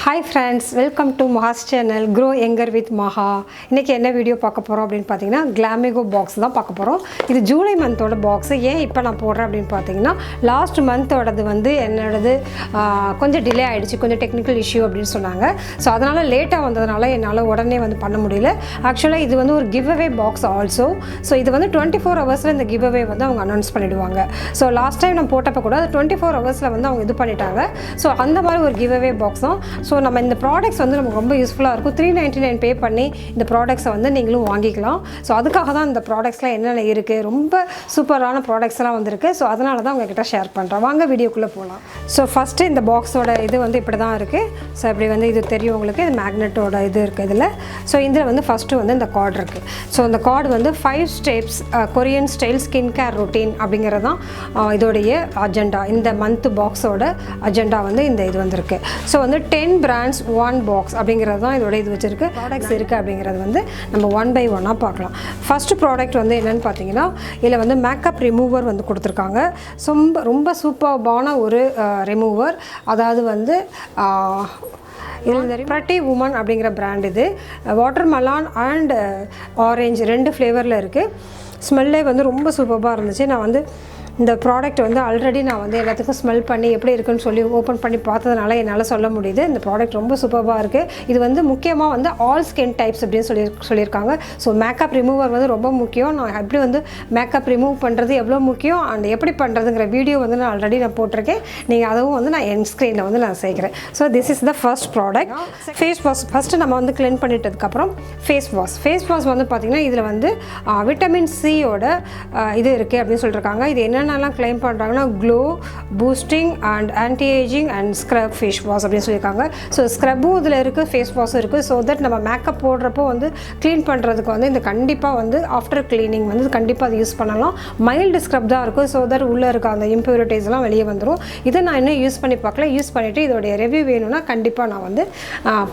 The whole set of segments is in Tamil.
Hi friends, welcome to Maha's channel Grow Younger with Maha. இன்னைக்கு என்ன வீடியோ பார்க்க போறோம் அப்படினு பாத்தீங்கன்னா Glamigo box தான் பார்க்க போறோம். இது ஜூலை மந்தோட பாக்ஸ். ஏன் இப்போ நான் போடுறேன் அப்படினு பாத்தீங்கன்னா லாஸ்ட் மந்தோடது வந்து என்னோடது கொஞ்சம் டிலே ஆயிடுச்சு, கொஞ்சம் டெக்னிக்கல் இஷ்யூ அப்படினு சொன்னாங்க. சோ அதனால லேட்டா வந்ததனால என்னால உடனே வந்து பண்ண முடியல. ஆக்சுவலா இது வந்து ஒரு give away box also. So இது வந்து 24 ஹவர்ஸ்ல இந்த கிவ் அவே வந்து அவங்க அனௌன்ஸ் பண்ணிடுவாங்க. சோ லாஸ்ட் டைம் நான் போட்டப்ப கூட 24 ஹவர்ஸ்ல வந்து அவங்க இது பண்ணிட்டாங்க. சோ அந்த மாதிரி ஒரு கிவ் அவே பாக்ஸ் தான். ஸோ நம்ம இந்த ப்ராடக்ட்ஸ் வந்து நமக்கு ரொம்ப யூஸ்ஃபுல்லாக இருக்கும். 399 பே பண்ணி இந்த ப்ராடக்ட்ஸை வந்து நீங்களும் வாங்கிக்கலாம். ஸோ அதுக்காக தான் இந்த ப்ராடக்ட்ஸ்லாம் என்னென்ன இருக்குது, ரொம்ப சூப்பரான ப்ராடக்ட்ஸ்லாம் வந்துருக்கு. ஸோ அதனால தான் உங்ககிட்ட ஷேர் பண்ணுறேன். வாங்க வீடியோக்குள்ளே போகலாம். ஸோ ஃபஸ்ட்டு இந்த பாக்ஸோட இது வந்து இப்படி தான் இருக்குது. ஸோ இப்படி வந்து இது தெரியும் உங்களுக்கு, இது மேக்னெட்டோட இது இருக்குது இதில். ஸோ இதில் வந்து ஃபஸ்ட்டு வந்து இந்த கார்டு இருக்குது. ஸோ இந்த கார்டு வந்து 5 steps Korean style skin care routine அப்படிங்கிறது தான் இதோடைய அஜெண்டா. இந்த மந்த் பாக்ஸோட அஜெண்டா வந்து இந்த இது வந்திருக்கு. ஸோ வந்து 10 பிராண்ட்ஸ் 1 பாக்ஸ் அப்படிங்கிறது தான் இதோட இது வச்சுருக்கு. ப்ராடக்ட்ஸ் இருக்குது அப்படிங்கிறது வந்து நம்ம 1 by 1 பார்க்கலாம். ஃபஸ்ட்டு ப்ராடக்ட் வந்து என்னென்னு பார்த்தீங்கன்னா, இதில் வந்து மேக்கப் ரிமூவர் வந்து கொடுத்துருக்காங்க. ரொம்ப சூப்பர்பான ஒரு ரிமூவர். அதாவது வந்து இதில் ப்ரட்டி உமன் அப்படிங்கிற பிராண்ட். இது வாட்டர் மெலான் அண்ட் ஆரஞ்சு 2 ஃப்ளேவரில் இருக்குது. ஸ்மெல்லே வந்து ரொம்ப சூப்பராக இருந்துச்சு. நான் வந்து இந்த ப்ராடக்ட் வந்து ஆல்ரெடி நான் வந்து எல்லாத்துக்கும் ஸ்மெல் பண்ணி எப்படி இருக்குன்னு சொல்லி ஓப்பன் பண்ணி பார்த்ததுனால என்னால் சொல்ல முடியுது. இந்த ப்ராடக்ட் ரொம்ப சூப்பராக இருக்குது. இது வந்து முக்கியமாக வந்து ஆல் ஸ்கின் டைப்ஸ் அப்படின்னு சொல்லியிருக்காங்க. ஸோ மேக்கப் ரிமூவர் வந்து ரொம்ப முக்கியம். நான் எப்படி வந்து மேக்கப் ரிமூவ் பண்ணுறது எவ்வளோ முக்கியம் அண்ட் எப்படி பண்ணுறதுங்கிற வீடியோ வந்து நான் ஆல்ரெடி போட்டிருக்கேன். நீங்கள் அதுவும் வந்து நான் என் ஸ்க்ரீனில் வந்து நான் சேர்க்குறேன். So this is the first product. Face wash first நம்ம வந்து க்ளீன் பண்ணிட்டதுக்கப்புறம் ஃபேஸ் வாஷ் வந்து பார்த்திங்கன்னா இதில் வந்து விட்டமின் சியோட இது இருக்குது அப்படின்னு சொல்லியிருக்காங்க. இது என்னென்னலாம் கிளைம் பண்ணுறாங்கன்னா glow boosting and anti ageing and scrub face wash அப்படின்னு சொல்லியிருக்காங்க. ஸோ ஸ்க்ரப்பும் இதில் இருக்குது, ஃபேஸ் வாஷும் இருக்குது. ஸோ தட் நம்ம மேக்கப் போடுறப்போ வந்து க்ளீன் பண்ணுறதுக்கு வந்து இந்த கண்டிப்பாக வந்து ஆஃப்டர் க்ளீனிங் வந்து கண்டிப்பாக அது யூஸ் பண்ணலாம். மைல்டு ஸ்க்ரப் தான் இருக்கும். ஸோ தட் உள்ளே இருக்க அந்த இம்ப்யூரிட்டிஸ்லாம் வெளியே வந்துடும். இதை நான் இன்னும் யூஸ் பண்ணி பார்க்கல. யூஸ் பண்ணிவிட்டு இதோடைய ரிவ்யூ வேணும்னா கண்டிப்பாக நான் வந்து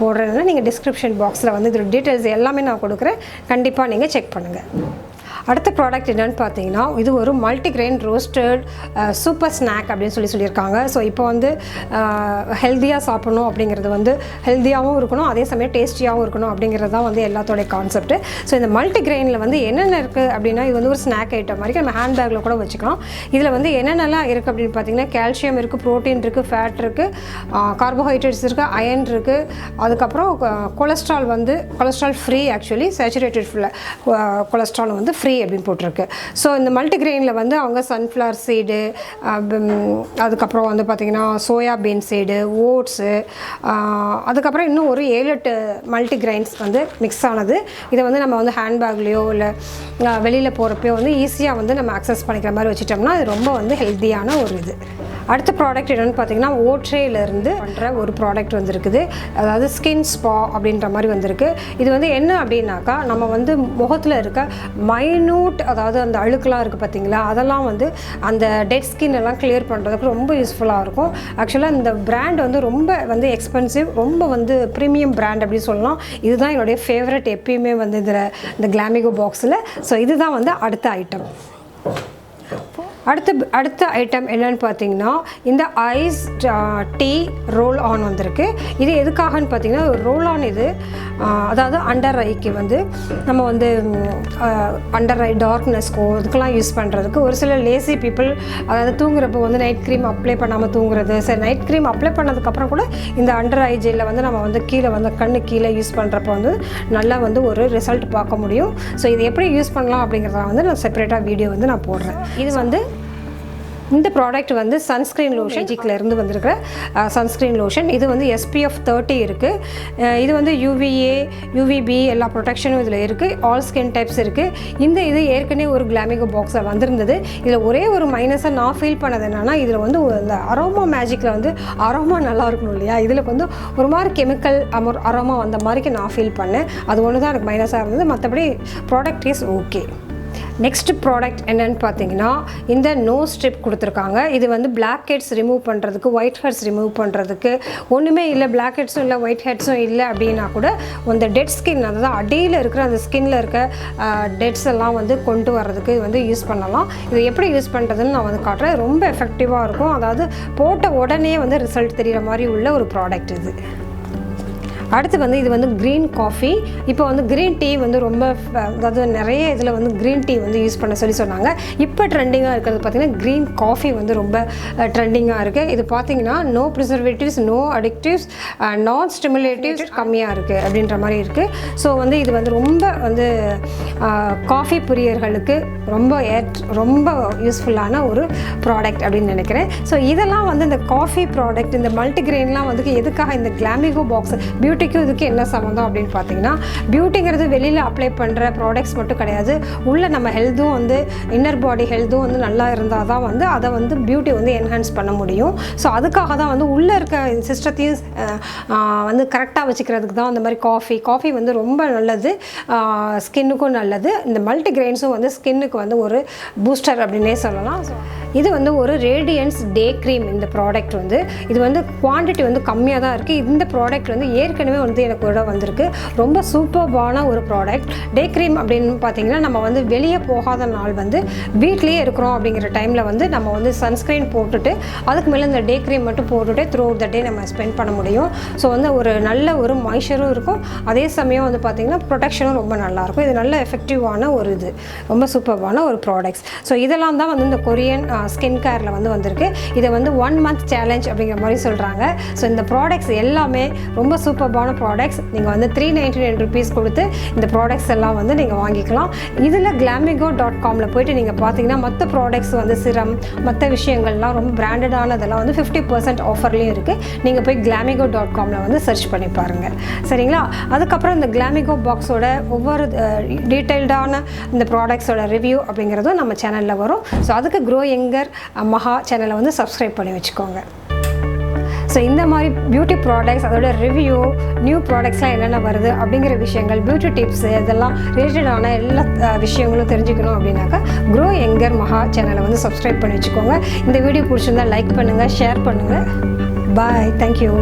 போடுறேன்னா நீங்கள் டிஸ்கிரிப்ஷன் பாக்ஸில் வந்து இதோட டீட்டெயில்ஸ் எல்லாமே நான் கொடுக்குறேன். கண்டிப்பாக நீங்கள் செக் பண்ணுங்கள். அடுத்த ப்ராடக்ட் என்னென்னு பார்த்தீங்கன்னா, இது ஒரு மல்டிக்ரெயின் ரோஸ்டட் சூப்பர் ஸ்நாக் அப்படின்னு சொல்லியிருக்காங்க. ஸோ இப்போ வந்து ஹெல்த்தியாக சாப்பிடணும் அப்படிங்கிறது வந்து ஹெல்த்தியாகவும் இருக்கணும், அதே சமயம் டேஸ்டியாகவும் இருக்கணும் அப்படிங்கிறது தான் வந்து எல்லாத்தோடைய கான்செப்ட். ஸோ இந்த மல்டிக்ரெயினில் வந்து என்னென்ன இருக்குது அப்படின்னா, இது வந்து ஒரு ஸ்நாக் ஐட்டம் மாதிரி நம்ம ஹேண்ட்பேக்கில் கூட வச்சுக்கலாம். இதில் வந்து என்னென்னலாம் இருக்குது அப்படின்னு பார்த்தீங்கன்னா, கால்சியம் இருக்குது, ப்ரோட்டீன் இருக்குது, ஃபேட் இருக்குது, கார்போஹைட்ரேட்ஸ் இருக்குது, அயன் இருக்குது. அதுக்கப்புறம் cholesterol free, actually saturated cholesterol வந்து ஃப்ரீ அப்படின்னு போட்டிருக்கு. ஸோ இந்த மல்டிக்ரெயினில் வந்து அவங்க சன்ஃப்ளவர் சீடு, அதுக்கப்புறம் வந்து பார்த்திங்கன்னா சோயாபீன் சீடு, ஓட்ஸு, அதுக்கப்புறம் இன்னும் ஒரு 7-8 மல்டிக்ரெயின்ஸ் வந்து மிக்ஸ் ஆனது. இதை வந்து நம்ம வந்து ஹேண்ட்பேக்லேயோ இல்லை வெளியில் போகிறப்போ வந்து ஈஸியாக வந்து நம்ம அக்சஸ் பண்ணிக்கிற மாதிரி வச்சுட்டோம்னா அது ரொம்ப வந்து ஹெல்த்தியான ஒரு இது. அடுத்த ப்ராடக்ட் என்னென்னு பார்த்தீங்கன்னா, ஓட்ரேலேருந்து பண்ணுற ஒரு ப்ராடக்ட் வந்துருக்குது. அதாவது ஸ்கின் ஸ்பா அப்படின்ற மாதிரி வந்திருக்கு. இது வந்து என்ன அப்படின்னாக்கா, நம்ம வந்து முகத்தில் இருக்க மைனூட், அதாவது அந்த அழுக்கெலாம் இருக்குது பார்த்தீங்களா, அதெல்லாம் வந்து அந்த டெட் ஸ்கின் எல்லாம் கிளியர் பண்ணுறதுக்கு ரொம்ப யூஸ்ஃபுல்லாக இருக்கும். ஆக்சுவலாக இந்த பிராண்ட் வந்து ரொம்ப வந்து எக்ஸ்பென்சிவ், ரொம்ப வந்து ப்ரீமியம் பிராண்ட் அப்படின்னு சொல்லலாம். இதுதான் என்னுடைய ஃபேவரட் எப்பயுமே வந்து இந்த Glamigo பாக்ஸில். ஸோ இதுதான் வந்து அடுத்த ஐட்டம். அடுத்த ஐட்டம் என்னென்னு பார்த்தீங்கன்னா, இந்த ஐஸ் டீ ரோல் ஆன் வந்திருக்கு. இது எதுக்காகன்னு பார்த்தீங்கன்னா, ரோல் ஆன் இது அதாவது அண்டர் ஐக்கு வந்து நம்ம வந்து அண்டர் ஐ டார்க்னஸ்க்கோ இதுக்கெல்லாம் யூஸ் பண்ணுறதுக்கு ஒரு சில லேசி பீப்புள், அதாவது தூங்குறப்போ வந்து நைட் க்ரீம் அப்ளை பண்ணாமல் தூங்குறது. சரி, நைட் க்ரீம் அப்ளை பண்ணதுக்கப்புறம் கூட இந்த அண்டர் ஐ ஜெல்லை வந்து நம்ம வந்து கீழே வந்து கண்ணு கீழே யூஸ் பண்ணுறப்போ வந்து நல்லா வந்து ஒரு ரிசல்ட் பார்க்க முடியும். ஸோ இது எப்படி யூஸ் பண்ணலாம் அப்படிங்கிறத வந்து நான் செப்பரேட்டாக வீடியோ வந்து நான் போடுறேன். இது வந்து இந்த ப்ராடக்ட் வந்து சன்ஸ்க்ரீன் லோஷன் இருந்து வந்திருக்கிற சன்ஸ்க்ரீன் லோஷன். இது வந்து SPF 30 இருக்குது. இது வந்து UVA UVB எல்லா ப்ரொடெக்ஷனும் இதில் இருக்குது. ஆல் ஸ்கின் டைப்ஸ் இருக்குது. இது ஏற்கனவே ஒரு Glamigo பாக்ஸில் வந்திருந்தது. இதில் ஒரே ஒரு மைனஸாக நான் ஃபீல் பண்ணது என்னென்னா, இதில் வந்து இந்த அரோமா மேஜிக்கில் வந்து அரோமா நல்லா இருக்கணும் இல்லையா, இதில் வந்து ஒரு மாதிரி கெமிக்கல் அரோமா வந்த மாதிரிக்கு நான் ஃபீல் பண்ணேன். அது ஒன்று தான் எனக்கு மைனஸாக இருந்தது. மற்றபடி product is okay. Next product என்னென்னு பார்த்தீங்கன்னா, இந்த நோஸ் ஸ்ட்ரிப் கொடுத்துருக்காங்க. இது வந்து பிளாக் ஹெட்ஸ் ரிமூவ் பண்ணுறதுக்கு, ஒயிட் ஹெட்ஸ் ரிமூவ் பண்ணுறதுக்கு, ஒன்றுமே இல்லை பிளாக் ஹெட்ஸும் இல்லை ஒயிட் ஹெட்ஸும் இல்லை அப்படின்னா கூட அந்த டெட் ஸ்கின், அதாவது அடியில் இருக்கிற அந்த ஸ்கின்னில் இருக்க டெட்ஸ் எல்லாம் வந்து கொண்டு வர்றதுக்கு வந்து யூஸ் பண்ணலாம். இது எப்படி யூஸ் பண்ணுறதுன்னு நான் வந்து காட்டுறேன். ரொம்ப எஃபெக்டிவாக இருக்கும். அதாவது போட்ட உடனே வந்து ரிசல்ட் தெரிகிற மாதிரி உள்ள ஒரு ப்ராடக்ட் இது. அடுத்து வந்து இது வந்து க்ரீன் காஃபி. இப்போ வந்து க்ரீன் டீ வந்து ரொம்ப அதாவது நிறைய இதில் வந்து க்ரீன் டீ வந்து யூஸ் பண்ண சொன்னாங்க. இப்போ ட்ரெண்டிங்காக இருக்கிறது பார்த்திங்கன்னா க்ரீன் காஃபி வந்து ரொம்ப ட்ரெண்டிங்காக இருக்குது. இது பார்த்திங்கன்னா நோ ப்ரிசர்வேட்டிவ்ஸ், நோ அடிக்டிவ்ஸ், நான் ஸ்டிமுலேட்டிவ்ஸ் கம்மியாக இருக்குது அப்படின்ற மாதிரி இருக்குது. ஸோ வந்து இது வந்து ரொம்ப வந்து காஃபி பிரியர்களுக்கு ரொம்ப யூஸ்ஃபுல்லான ஒரு ப்ராடக்ட் அப்படின்னு நினைக்கிறேன். ஸோ இதெல்லாம் வந்து இந்த காஃபி ப்ராடக்ட், இந்த மல்டிகிரெயின்லாம் வந்து எதுக்காக இந்த கிளாமிகோ பாக்ஸ் பியூட்டிக்கும் இதுக்கு என்ன சம்மந்தம் அப்படின்னு பார்த்தீங்கன்னா, பியூட்டிங்கிறது வெளியில் அப்ளை பண்ணுற ப்ராடக்ட்ஸ் மட்டும் கிடையாது. உள்ள நம்ம ஹெல்த்தும் வந்து இன்னர் பாடி ஹெல்த்தும் வந்து நல்லா இருந்தால் தான் வந்து அதை வந்து பியூட்டி வந்து என்ஹான்ஸ் பண்ண முடியும். ஸோ அதுக்காக தான் வந்து உள்ளே இருக்க சிஸ்டத்தையும் வந்து கரெக்டாக வச்சுக்கிறதுக்கு தான் அந்த மாதிரி காஃபி வந்து ரொம்ப நல்லது, ஸ்கின்னுக்கும் நல்லது. இந்த மல்டிகிரெயின்ஸும் வந்து ஸ்கின்னுக்கு வந்து ஒரு பூஸ்டர் அப்படின்னே சொல்லலாம். இது வந்து ஒரு ரேடியன்ஸ் டே க்ரீம். இந்த ப்ராடக்ட் வந்து இது வந்து குவான்டிட்டி வந்து கம்மியாக தான் இருக்குது. இந்த ப்ராடக்ட் வந்து ஏற்கனவே வந்து எனக்கு கூட வந்திருக்கு. ரொம்ப சூப்பர்பான ஒரு ப்ராடக்ட். டே க்ரீம் அப்படின்னு பார்த்தீங்கன்னா நம்ம வந்து வெளியே போகாத நாள் வந்து வீட்லேயே இருக்கிறோம் அப்படிங்கிற டைமில் வந்து நம்ம வந்து சன்ஸ்க்ரீன் போட்டுட்டு அதுக்கு மேலே இந்த டே க்ரீம் மட்டும் போட்டுட்டு த்ரூ அவுட் த டே நம்ம ஸ்பெண்ட் பண்ண முடியும். ஸோ வந்து ஒரு நல்ல ஒரு மாய்ஸ்சரும் இருக்கும், அதே சமயம் வந்து பார்த்திங்கன்னா ப்ரொடெக்ஷனும் ரொம்ப நல்லாயிருக்கும். இது நல்ல எஃபெக்டிவான ஒரு இது, ரொம்ப சூப்பர்பான ஒரு ப்ராடக்ட்ஸ். ஸோ இதெல்லாம் தான் வந்து இந்த கொரியன் ஸ்கின் கேரில் வந்து வந்திருக்கு. இதை வந்து 1 month சேலஞ்ச் அப்படிங்கிற மாதிரி சொல்கிறாங்க. ஸோ இந்த ப்ராடக்ட்ஸ் எல்லாமே ரொம்ப சூப்பர்பான ப்ராடக்ட்ஸ். நீங்கள் வந்து 399 rupees கொடுத்து இந்த ப்ராடக்ட்ஸ் எல்லாம் வந்து நீங்கள் வாங்கிக்கலாம். இதில் glamigo.comல போய்ட்டு நீங்கள் பார்த்தீங்கன்னா மற்ற ப்ராடக்ட்ஸ் வந்து சிரம் மற்ற விஷயங்கள்லாம் ரொம்ப பிராண்டடானதெல்லாம் வந்து 50% ஆஃபர்லேயும் இருக்குது. நீங்கள் போய் glamigo.comல வந்து சர்ச் பண்ணி பாருங்கள், சரிங்களா? அதுக்கப்புறம் இந்த கிளாமிகோ பாக்ஸோட ஒவ்வொரு டீட்டெயில்டான இந்த ப்ராடக்ட்ஸோட ரிவ்யூ அப்படிங்கிறதும் நம்ம சேனலில் வரும். ஸோ அதுக்கு க்ரோ யங்கர் மஹா சேனலை வந்து சப்ஸ்கிரைப் பண்ணி வச்சுக்கோங்க. ஸோ இந்த மாதிரி பியூட்டி ப்ராடக்ட்ஸ், அதோட ரிவ்யூ, நியூ ப்ராடக்ட்ஸ்லாம் என்னென்ன வருது அப்படிங்கிற விஷயங்கள், பியூட்டி டிப்ஸ், இதெல்லாம் ரிலேட்டடான எல்லா விஷயங்களும் தெரிஞ்சுக்கணும் அப்படின்னாக்கா க்ரோ யங்கர் மஹா சேனலை வந்து சப்ஸ்கிரைப் பண்ணி வச்சுக்கோங்க. இந்த வீடியோ பிடிச்சிருந்தா லைக் பண்ணுங்கள், ஷேர் பண்ணுங்கள். பாய், தேங்க்யூ.